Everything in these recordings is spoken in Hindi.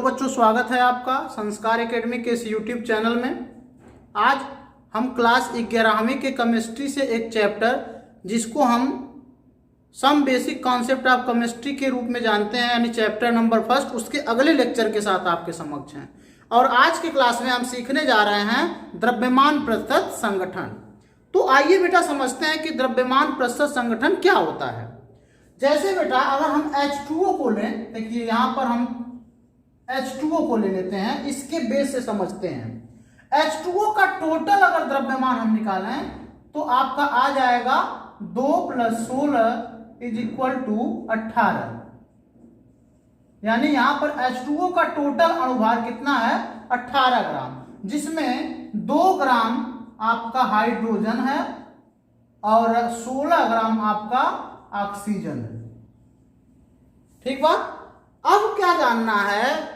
बच्चों, स्वागत है आपका संस्कार एकेडमी के इस यूट्यूब चैनल में। आज हम क्लास 11वीं के केमिस्ट्री से एक चैप्टर जिसको हम some basic concept of chemistry के रूप में जानते हैं, यानी चैप्टर नंबर 1, उसके अगले लेक्चर के साथ आपके समक्ष हैं। और आज की क्लास में हम सीखने जा रहे हैं द्रव्यमान प्रतिशत संगठन। तो आइए बेटा समझते हैं कि द्रव्यमान प्रतिशत संगठन क्या होता है। जैसे बेटा अगर हम H2O को लें, देखिए यहाँ पर हम H2O को ले लेते हैं, इसके बेस से समझते हैं। H2O का टोटल अगर द्रव्यमान हम निकालें तो आपका आ जाएगा 2 + 16 = 18, यानी यहां पर H2O का टोटल अणुभार कितना है, 18 ग्राम, जिसमें 2 ग्राम आपका हाइड्रोजन है और 16 ग्राम आपका ऑक्सीजन है। ठीक बात। अब क्या जानना है,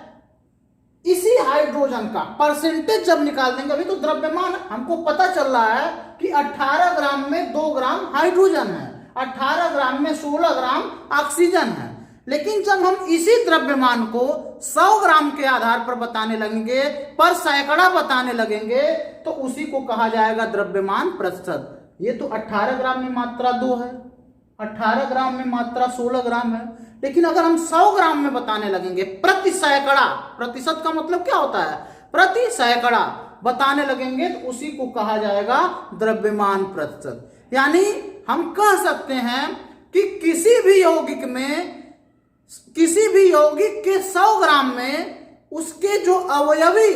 इसी हाइड्रोजन का परसेंटेज जब निकाल देंगे, अभी तो द्रव्यमान हमको पता चल रहा है कि 18 ग्राम में 2 ग्राम हाइड्रोजन है, 18 ग्राम में 16 ग्राम ऑक्सीजन है। लेकिन जब हम इसी द्रव्यमान को 100 ग्राम के आधार पर बताने लगेंगे, पर सैकड़ा बताने लगेंगे, तो उसी को कहा जाएगा द्रव्यमान प्रतिशत। ये तो 18 ग्राम में मात्रा 2 है, 18 ग्राम में मात्रा 16 ग्राम है। लेकिन अगर हम 100 ग्राम में बताने लगेंगे, प्रति सैकड़ा, प्रतिशत का मतलब क्या होता है, प्रति सैकड़ा बताने लगेंगे, तो उसी को कहा जाएगा द्रव्यमान प्रतिशत। यानी हम कह सकते हैं कि किसी भी यौगिक के 100 ग्राम में उसके जो अवयवी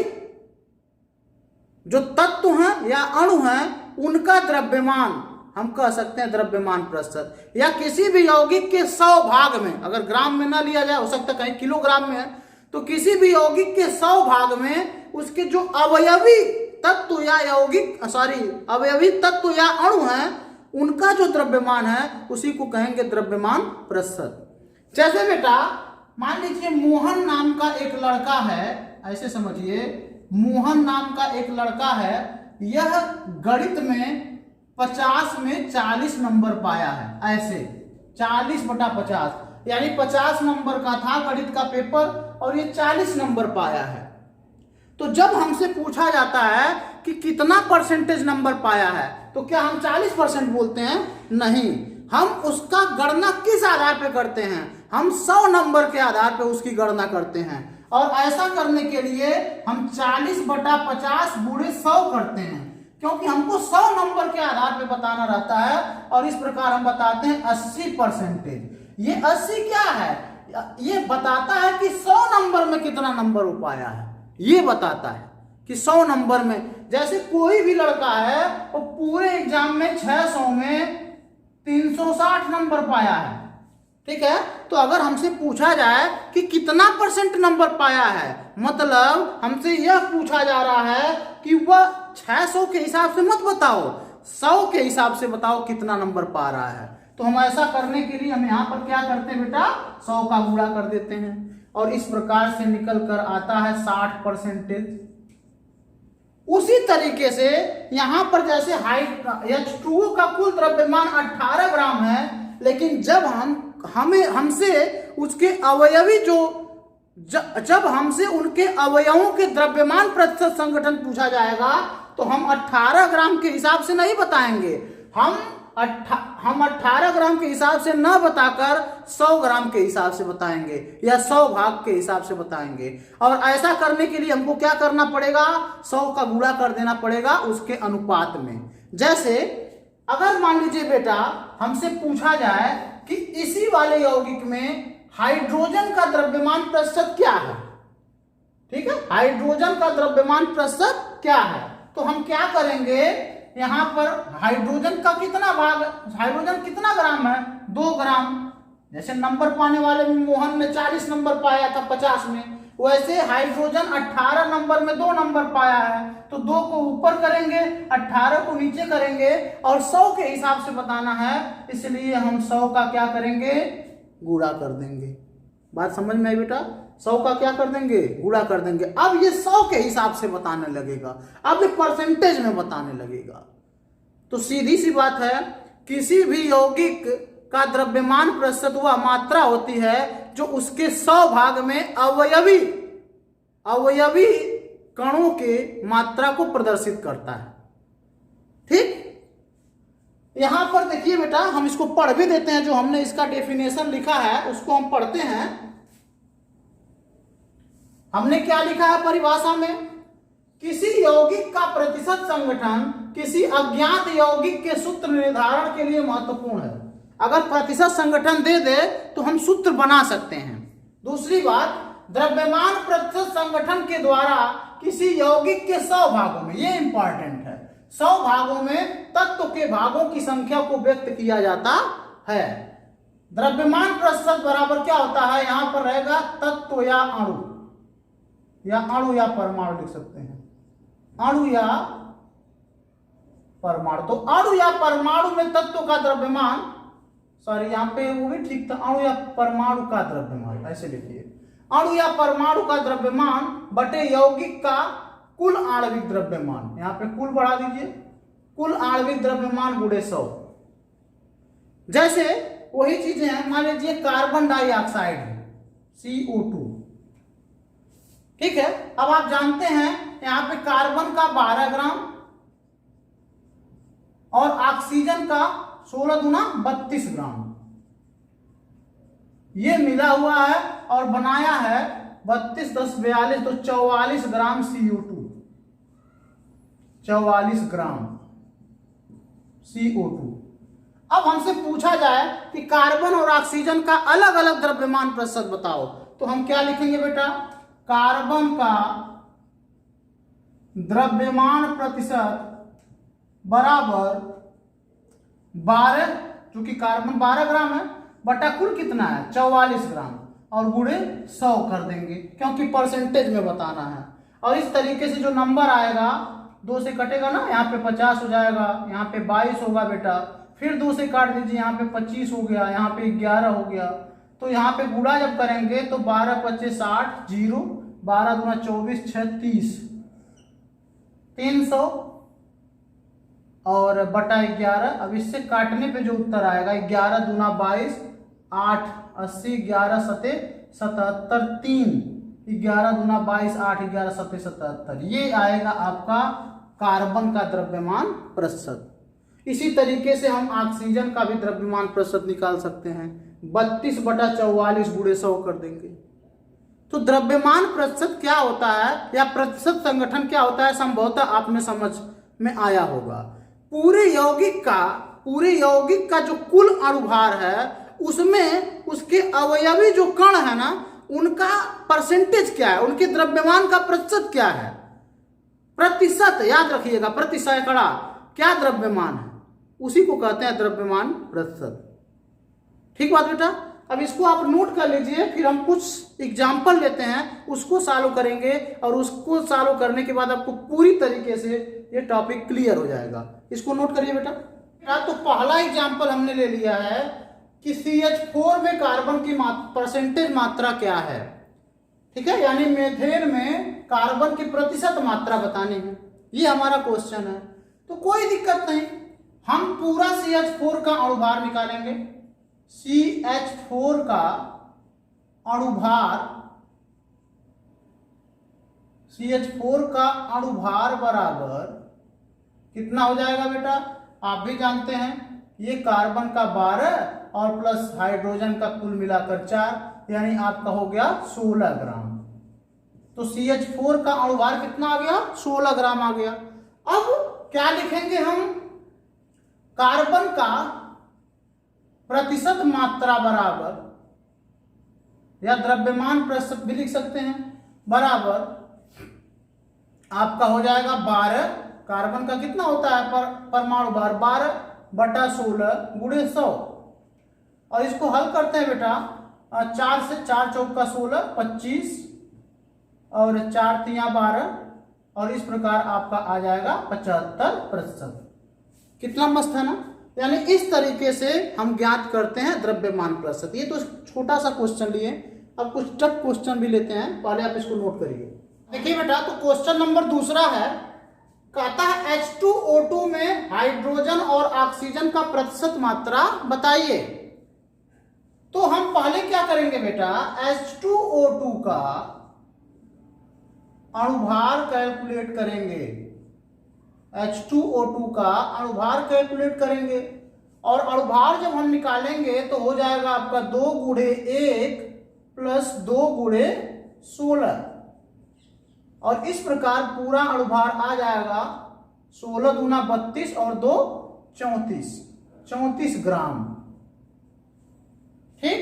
जो तत्व हैं या अणु हैं, उनका द्रव्यमान हम कह सकते हैं द्रव्यमान प्रतिशत। या किसी भी यौगिक के 100 भाग में, अगर ग्राम में ना लिया जाए, हो सकता है कहीं किलोग्राम में है, तो किसी भी यौगिक के 100 भाग में उसके जो अवयवी तत्व या अवयवी तत्व या अणु हैं, उनका जो द्रव्यमान है, उसी को कहेंगे द्रव्यमान प्रतिशत। जैसे बेटा मान लीजिए मोहन नाम का एक लड़का है, ऐसे समझिए, मोहन नाम का एक लड़का है, यह गणित में 50 में 40 नंबर पाया है। ऐसे 40/50, यानी 50 नंबर का था गणित का पेपर और ये 40 नंबर पाया है। तो जब हमसे पूछा जाता है कि कितना परसेंटेज नंबर पाया है, तो क्या हम 40% बोलते हैं? नहीं, हम उसका गणना किस आधार पे करते हैं? हम 100 नंबर के आधार पे उसकी गणना करते हैं। और ऐसा करने के लिए हम 40/50 × 100 करते हैं, क्योंकि हमको 100 नंबर के आधार पे बताना रहता है। और इस प्रकार हम बताते हैं 80%। ये 80 क्या है? ये बताता है कि 100 नंबर में कितना नंबर वो पाया है। ये बताता है कि 100 नंबर में, जैसे कोई भी लड़का है वो पूरे एग्जाम में 600 में 360 नंबर पाया है। ठीक है। तो अगर हमसे पूछा जाए कि कितना % नंबर पाया है, मतलब हमसे यह पूछा जा रहा है कि वह 600 के हिसाब से मत बताओ, 100 के हिसाब से बताओ कितना नंबर पा रहा है। तो हम ऐसा करने के लिए हम यहाँ पर क्या करते हैं बेटा, 100 का गुणा कर देते हैं और इस प्रकार से निकल कर आता है 60%। उसी तरीके से यहाँ पर जैसे H2O का कुल द्रव्यमान 18 ग्राम है, लेकिन जब हमसे उसके अवयवी जब हमसे उनके अवयवों के द्रव्यमान प्रतिशत संगठन पूछा जाएगा, तो हम 18 ग्राम के हिसाब से नहीं बताएंगे। हम 18 ग्राम के हिसाब से न बताकर 100 ग्राम के हिसाब से बताएंगे या 100 भाग के हिसाब से बताएंगे। और ऐसा करने के लिए हमको क्या करना पड़ेगा, 100 का गुणा कर देना पड़ेगा उसके अनुपात में। जैसे अगर मान लीजिए बेटा हमसे पूछा जाए कि इसी वाले यौगिक में हाइड्रोजन का द्रव्यमान प्रतिशत क्या है, ठीक है, हाइड्रोजन का द्रव्यमान प्रतिशत क्या है, तो हम क्या करेंगे, यहां पर हाइड्रोजन का कितना भाग, हाइड्रोजन कितना ग्राम है, 2 ग्राम। जैसे नंबर पाने वाले में मोहन ने 40 नंबर पाया था 50 में, वैसे हाइड्रोजन 18 नंबर में 2 नंबर पाया है, तो 2 को ऊपर करेंगे, 18 को नीचे करेंगे और 100 के हिसाब से बताना है, इसलिए हम 100 का क्या करेंगे, गुणा कर देंगे। बात समझ में आई बेटा? 100 का क्या कर देंगे, गुणा कर देंगे। अब ये 100 के हिसाब से बताने लगेगा, अब ये परसेंटेज में बताने लगेगा। तो सीधी सी बात है, किसी भी यौगिक का द्रव्यमान प्रतिशत वह मात्रा होती है जो उसके 100 भाग में अवयवी अवयवी कणों के मात्रा को प्रदर्शित करता है। ठीक, यहां पर देखिए बेटा, हम इसको पढ़ भी देते हैं, जो हमने इसका डेफिनेशन लिखा है उसको हम पढ़ते हैं। हमने क्या लिखा है परिभाषा में? किसी यौगिक का प्रतिशत संगठन किसी अज्ञात यौगिक के सूत्र निर्धारण के लिए महत्वपूर्ण है। अगर प्रतिशत संगठन दे दे तो हम सूत्र बना सकते हैं। दूसरी बात, द्रव्यमान प्रतिशत संगठन के द्वारा किसी यौगिक के 100 भागों में, ये इंपॉर्टेंट है, 100 भागों में तत्व के भागों की संख्या को व्यक्त किया जाता है। द्रव्यमान प्रतिशत बराबर क्या होता है? यहां पर रहेगा तत्व या अणु, या परमाणु लिख सकते हैं, अणु या परमाणु। तो अणु या परमाणु में तत्व का द्रव्यमान, सॉरी यहां पे वो भी ठीक था, अणु या परमाणु का द्रव्यमान, ऐसे लिखिए, अणु या परमाणु का द्रव्यमान बटे यौगिक का कुल आणविक द्रव्यमान। यहां पे कुल बढ़ा दीजिए, कुल आणविक द्रव्यमान गुणे 100। जैसे वही चीजें हैं, मान लीजिए कार्बन डाइऑक्साइड है CO2, ठीक है। अब आप जानते हैं यहां पे कार्बन का 12 ग्राम और ऑक्सीजन का 16 दूना 32 ग्राम, ये मिला हुआ है और बनाया है 32 10 42 तो 44 ग्राम CO2, 44 ग्राम CO2। अब हमसे पूछा जाए कि कार्बन और ऑक्सीजन का अलग अलग द्रव्यमान प्रतिशत बताओ, तो हम क्या लिखेंगे बेटा? कार्बन का द्रव्यमान प्रतिशत बराबर 12, चूंकि कार्बन 12 ग्राम है, बटा कुल कितना है 44 ग्राम, और गुणे 100 कर देंगे, क्योंकि परसेंटेज में बताना है। और इस तरीके से जो नंबर आएगा, 2 से कटेगा ना, यहाँ पे 50 हो जाएगा, यहाँ पे 22 होगा बेटा, फिर 2 से काट दीजिए, यहाँ पे 25 हो गया, यहाँ पे 11 हो गया। तो यहाँ पे गुणा जब करेंगे तो 12 25 60, 0 12 दूना 24 6 30, 300 और बटा 11। अब इससे काटने पे जो उत्तर आएगा 11 दूना 22, 8 80, 11 सते 77, 3 11 दूना 22, 8 11 सते 77, ये आएगा आपका कार्बन का द्रव्यमान प्रतिशत। इसी तरीके से हम ऑक्सीजन का भी द्रव्यमान प्रतिशत निकाल सकते हैं, 32 बटा 44 गुणे 100 कर देंगे। तो द्रव्यमान प्रतिशत क्या होता है या प्रतिशत संगठन क्या होता है, संभवतः आपने समझ में आया होगा। पूरे यौगिक का जो कुल अणुभार है, उसमें उसके अवयवी जो कण है ना, उनका परसेंटेज क्या है, उनके द्रव्यमान का प्रतिशत क्या है, प्रतिशत याद रखिएगा, प्रति सैकड़ा क्या द्रव्यमान है, उसी को कहते हैं द्रव्यमान प्रतिशत। ठीक बात बेटा। अब इसको आप नोट कर लीजिए, फिर हम कुछ एग्जाम्पल लेते हैं, उसको सॉल्व करेंगे, और उसको सॉल्व करने के बाद आपको पूरी तरीके से ये टॉपिक क्लियर हो जाएगा। इसको नोट करिए बेटा। तो पहला एग्जाम्पल हमने ले लिया है कि CH4 में कार्बन की परसेंटेज मात्रा क्या है, ठीक है, यानी मेथेन में कार्बन की प्रतिशत मात्रा बतानी है, ये हमारा क्वेश्चन है। तो कोई दिक्कत नहीं, हम पूरा CH4 का अणुभार निकालेंगे। CH4 का अणुभार बराबर कितना हो जाएगा बेटा? आप भी जानते हैं, ये कार्बन का 12 और प्लस हाइड्रोजन का कुल मिलाकर 4, यानी आपका हो गया 16 ग्राम। तो CH4 का अणुभार कितना आ गया? 16 ग्राम आ गया। अब क्या लिखेंगे हम? कार्बन का प्रतिशत मात्रा बराबर, या द्रव्यमान प्रतिशत भी लिख सकते हैं, बराबर आपका हो जाएगा 12, कार्बन का कितना होता है परमाणु भार 12 बटा 16 गुणे 100। और इसको हल करते हैं बेटा, 4 से 4 चौका 16 25 और 4 तिया 12, और इस प्रकार आपका आ जाएगा 75%। कितना मस्त है ना। यानी इस तरीके से हम ज्ञात करते हैं द्रव्यमान प्रतिशत। ये तो छोटा सा क्वेश्चन लिए, अब कुछ टफ क्वेश्चन भी लेते हैं, पहले आप इसको नोट करिए। देखिए बेटा, तो क्वेश्चन नंबर दूसरा है, कहता है H2O2 में हाइड्रोजन और ऑक्सीजन का प्रतिशत मात्रा बताइए। तो हम पहले क्या करेंगे बेटा, H2O2 का अणुभार कैलकुलेट करेंगे, H2O2 का अणुभार कैलकुलेट करेंगे। और अणुभार जब हम निकालेंगे तो हो जाएगा आपका 2 गुणे 1 प्लस 2 गुणे 16, और इस प्रकार पूरा अणुभार आ जाएगा 16 दूना 32 और 2 34 ग्राम। ठीक।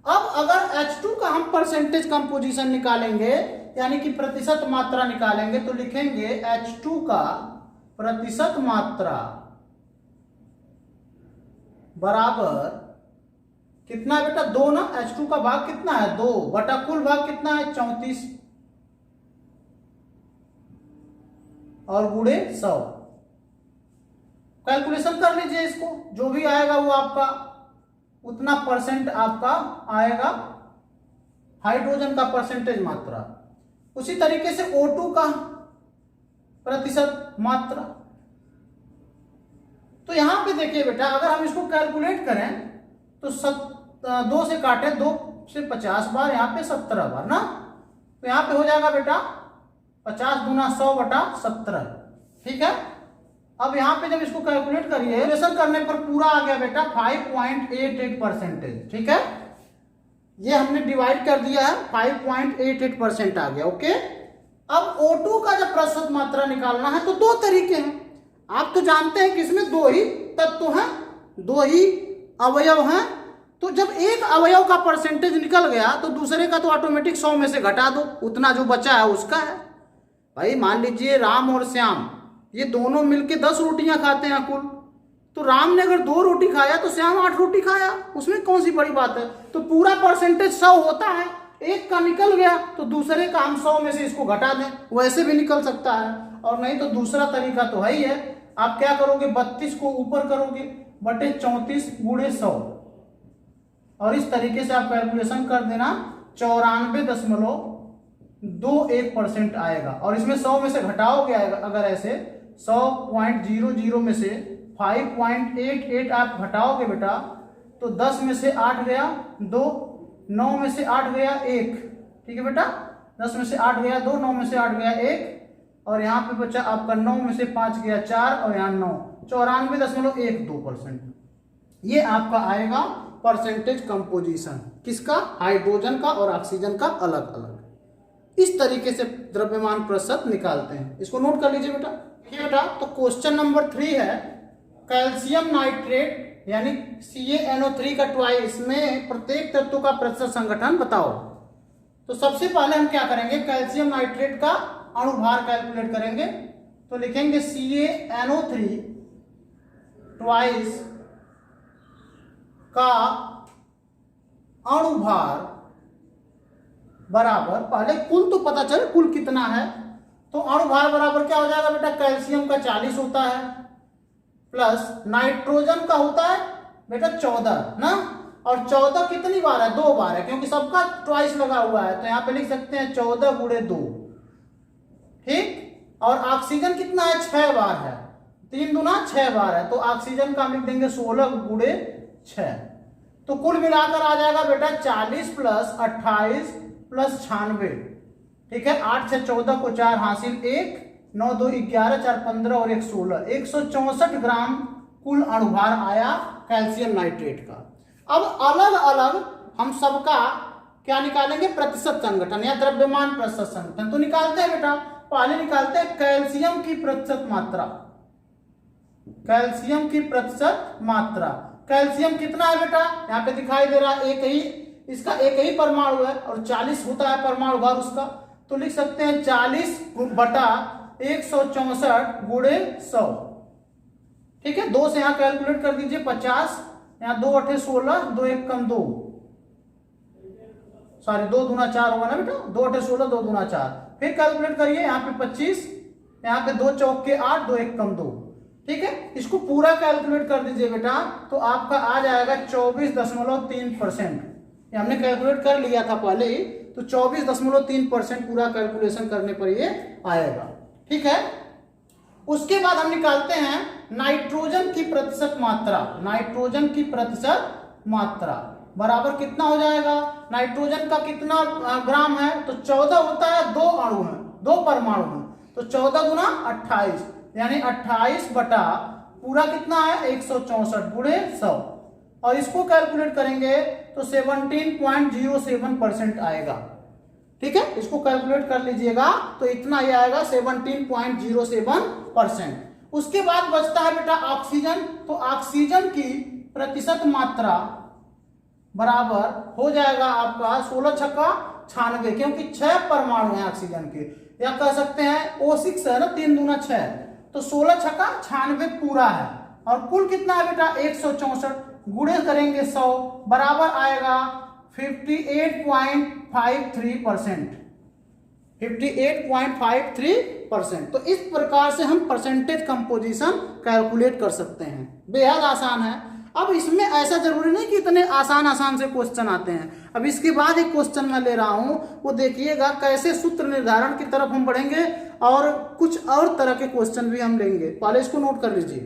अब अगर H2 का हम परसेंटेज कंपोजिशन निकालेंगे, यानी कि प्रतिशत मात्रा निकालेंगे, तो लिखेंगे H2 का प्रतिशत मात्रा बराबर कितना बेटा 2 ना, H2 का भाग कितना है 2 बटा कुल भाग कितना है 34 और गुणे 100। कैलकुलेशन कर लीजिए इसको, जो भी आएगा वो आपका उतना परसेंट आपका आएगा हाइड्रोजन का परसेंटेज मात्रा। उसी तरीके से O2 का प्रतिशत मात्रा। तो यहां पे देखिए बेटा, अगर हम इसको कैलकुलेट करें तो 2 से काटे 2 से 50 बार, यहाँ पे 17 बार ना, तो यहाँ पे हो जाएगा बेटा 50 दूना 100 बटा 17। ठीक है। अब यहाँ पे जब इसको कैलकुलेट करिए, कैलकुलेशन करने पर पूरा आ गया बेटा 5.88%। ठीक है, ये हमने डिवाइड कर दिया है, 5.88% आ गया। ओके। अब O2 का जब प्रतिशत मात्रा निकालना है तो 2 तरीके हैं। आप तो जानते हैं कि इसमें 2 ही तत्व हैं, 2 ही अवयव हैं, तो जब एक अवयव का परसेंटेज निकल गया तो दूसरे का तो ऑटोमेटिक 100 में से घटा दो, उतना जो बचा है उसका है। भाई मान लीजिए राम और श्याम ये दोनों मिलके 10 रोटियां खाते हैं कुल, तो राम ने अगर 2 रोटी खाया तो श्याम 8 रोटी खाया, उसमें कौन सी बड़ी बात है। तो पूरा परसेंटेज 100 होता है, एक का निकल गया तो दूसरे का हम 100 में से इसको घटा दें, वैसे भी निकल सकता है। और नहीं तो दूसरा तरीका तो है ही है, आप क्या करोगे 32 को ऊपर करोगे बटे 34 गुणे 100, और इस तरीके से आप कैलकुलेशन कर देना 94.21% आएगा। और इसमें 100 में से घटाओगे अगर ऐसे 100.00 में से 5.88 आप घटाओगे बेटा तो 10 में से 8 गया 2, 9 में से 8 गया 1। ठीक है बेटा, 10 में से 8 गया 2, 9 में से 8 गया 1, और यहाँ पे बचा आपका 9 में से 5 गया 4 और यहाँ 9, 94.12%। ये आपका आएगा परसेंटेज कंपोजिशन किसका, हाइड्रोजन का और ऑक्सीजन का अलग अलग। इस तरीके से द्रव्यमान प्रतिशत निकालते हैं। इसको नोट कर लीजिए बेटा। ठीक है बेटा, तो क्वेश्चन नंबर 3 है कैल्शियम नाइट्रेट यानी CaNO3 का ट्वाइस में प्रत्येक तत्व का प्रतिशत संगठन बताओ। तो सबसे पहले हम क्या करेंगे, कैल्शियम नाइट्रेट का अणुभार कैलकुलेट करेंगे। तो लिखेंगे CaNO3 ट्वाइस का अणुभार बराबर, पहले कुल तो पता चले कुल कितना है, तो अणुभार बराबर क्या हो जाएगा बेटा, कैल्शियम का 40 होता है प्लस नाइट्रोजन का होता है बेटा 14 ना, और 14 कितनी बार है, 2 बार है, क्योंकि सबका ट्वाइस लगा हुआ है, तो यहां पे लिख सकते हैं 14 गुणे 2। ठीक। और ऑक्सीजन कितना है, 6 बार है, 3 दूना 6 बार है, तो ऑक्सीजन का हम लिख देंगे 16 गुणे 6। तो कुल मिलाकर आ जाएगा बेटा 40 प्लस 28 प्लस 96। ठीक है, 8 से 14 को 4 हासिल 1, 9 2 11 4 15 और 1 16, 164 ग्राम कुल अणुभार आया कैल्शियम नाइट्रेट का। अब अलग अलग हम सबका क्या निकालेंगे, प्रतिशत संगठन या द्रव्यमान प्रतिशत संगठन। तो निकालते हैं बेटा, पहले निकालते हैं कैल्शियम की प्रतिशत मात्रा। कैल्शियम की प्रतिशत मात्रा, कैल्शियम कितना है बेटा, यहाँ पे दिखाई दे रहा है एक ही, इसका एक ही परमाणु है और 40 होता है परमाणु भार उसका, तो लिख सकते हैं 40 बटा 164 गुणे 100। ठीक है, 2 से यहाँ कैलकुलेट कर दीजिए 50, यहाँ 2 8 16, 2 1 कम 2, सॉरी 2 दूना 4 होगा ना बेटा, 2 8 16, 2 दूना 4, फिर कैलकुलेट करिए यहाँ पे 25, यहाँ पे 2 चौक के 8, 2 1 कम 2। ठीक है, इसको पूरा कैलकुलेट कर दीजिए बेटा, तो आपका आ जाएगा 24.3%। हमने कैलकुलेट कर लिया था पहले ही, तो 24.3% पूरा कैलकुलेशन करने पर ये आएगा। ठीक है, उसके बाद हम निकालते हैं नाइट्रोजन की प्रतिशत मात्रा। नाइट्रोजन की प्रतिशत मात्रा बराबर कितना हो जाएगा, नाइट्रोजन का कितना ग्राम है, तो 14 होता है, 2 अणु हैं, 2 परमाणु हैं, तो 14 गुना 28 यानी 28 बटा पूरा कितना है 164 गुणे 100, और इसको कैलकुलेट करेंगे तो 17.07% आएगा। ठीक है, इसको कैलकुलेट कर लीजिएगा तो इतना ही आएगा 17.07%। उसके बाद बचता है बेटा ऑक्सीजन, तो ऑक्सीजन की प्रतिशत मात्रा बराबर हो जाएगा आपका 16 छक्का 96, क्योंकि 6 परमाणु हैं ऑक्सीजन के, या कह सकते हैं O6 है ना, 3 दूना 6, तो 16 छक्का 96 पूरा है, और कुल कितना है बेटा 164, गुणे करेंगे 100 बराबर आएगा 58.53%, 58.53%। तो इस प्रकार से हम परसेंटेज कंपोजिशन कैलकुलेट कर सकते हैं, बेहद आसान है। अब इसमें ऐसा जरूरी नहीं कि इतने आसान से क्वेश्चन आते हैं। अब इसके बाद एक क्वेश्चन मैं ले रहा हूं, वो देखिएगा कैसे सूत्र निर्धारण की तरफ हम बढ़ेंगे, और कुछ और तरह के क्वेश्चन भी हम लेंगे, पहले इसको नोट कर लीजिए।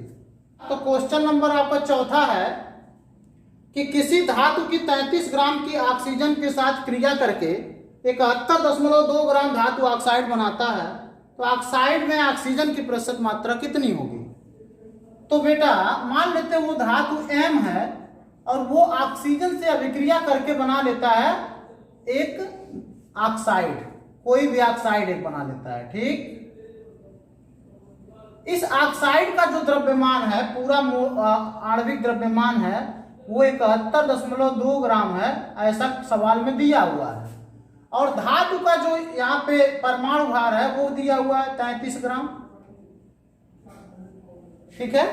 तो क्वेश्चन नंबर आपका चौथा है कि किसी धातु की 33 ग्राम की ऑक्सीजन के साथ क्रिया करके 71.2 ग्राम धातु ऑक्साइड बनाता है, तो ऑक्साइड में ऑक्सीजन की प्रतिशत मात्रा कितनी होगी। तो बेटा मान लेते हैं वो धातु M है और वो ऑक्सीजन से अभिक्रिया करके बना लेता है एक ऑक्साइड, कोई भी ऑक्साइड एक बना लेता है। ठीक, इस ऑक्साइड का जो द्रव्यमान है, पूरा आणविक द्रव्यमान है, वो 71.2 ग्राम है, ऐसा सवाल में दिया हुआ है, और धातु का जो यहाँ पे परमाणु भार है वो दिया हुआ है 33 ग्राम। ठीक है,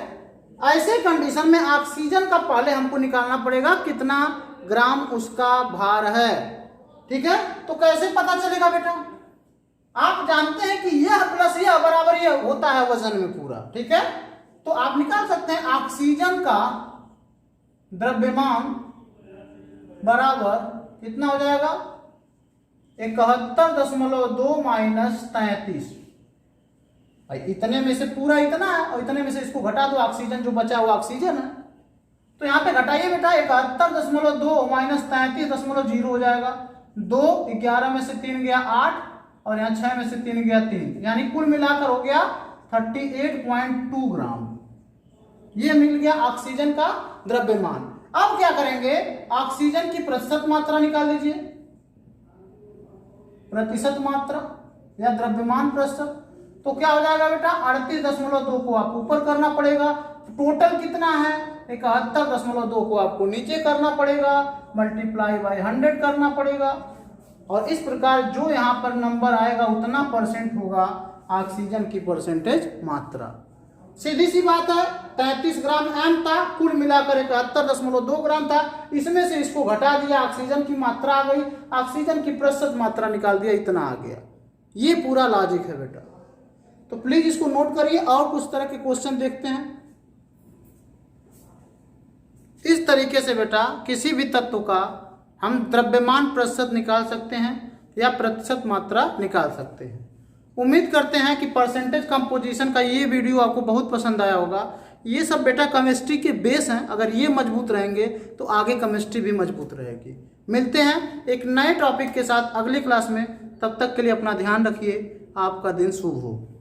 ऐसे कंडीशन में ऑक्सीजन का पहले हमको निकालना पड़ेगा कितना ग्राम उसका भार है। ठीक है, तो कैसे पता चलेगा बेटा, आप जानते हैं कि यह प्लस यह बराबर यह होता है वजन में पूरा। ठीक है, तो आप निकाल सकते हैं ऑक्सीजन का द्रव्यमान बराबर कितना हो जाएगा 71.2 माइनस 33, भाई इतने में से पूरा इतना है और इतने में से इसको घटा दो, ऑक्सीजन जो बचा हुआ ऑक्सीजन है, तो यहाँ पे घटाइए बेटा 71.2 माइनस 33.0 हो जाएगा, 2 11 में से 3 गया 8 और यहाँ 6 में से 3 गया 3, यानी कुल मिलाकर हो गया 38.2 ग्राम। ये मिल गया ऑक्सीजन का द्रव्यमान। अब क्या करेंगे, ऑक्सीजन की प्रतिशत मात्रा निकाल लीजिए, प्रतिशत मात्रा या द्रव्यमान प्रतिशत, तो क्या हो जाएगा बेटा 38.2 को आप ऊपर करना पड़ेगा, टोटल कितना है 71.2 को आपको नीचे करना पड़ेगा, मल्टीप्लाई बाय 100 करना पड़ेगा, और इस प्रकार जो यहाँ पर नंबर आएगा उतना परसेंट होगा ऑक्सीजन की परसेंटेज मात्रा। सीधी सी बात है, 33 ग्राम M था, कुल मिलाकर 71.2 ग्राम था, इसमें से इसको घटा दिया, ऑक्सीजन की मात्रा आ गई, ऑक्सीजन की प्रतिशत मात्रा निकाल दिया, इतना आ गया। ये पूरा लॉजिक है बेटा, तो प्लीज इसको नोट करिए। और कुछ तरह के क्वेश्चन देखते हैं। इस तरीके से बेटा किसी भी तत्व का हम द्रव्यमान प्रतिशत निकाल सकते हैं या प्रतिशत मात्रा निकाल सकते हैं। उम्मीद करते हैं कि परसेंटेज कंपोजिशन का ये वीडियो आपको बहुत पसंद आया होगा। ये सब बेटा केमिस्ट्री के बेस हैं, अगर ये मजबूत रहेंगे तो आगे केमिस्ट्री भी मजबूत रहेगी। मिलते हैं एक नए टॉपिक के साथ अगली क्लास में, तब तक के लिए अपना ध्यान रखिए। आपका दिन शुभ हो।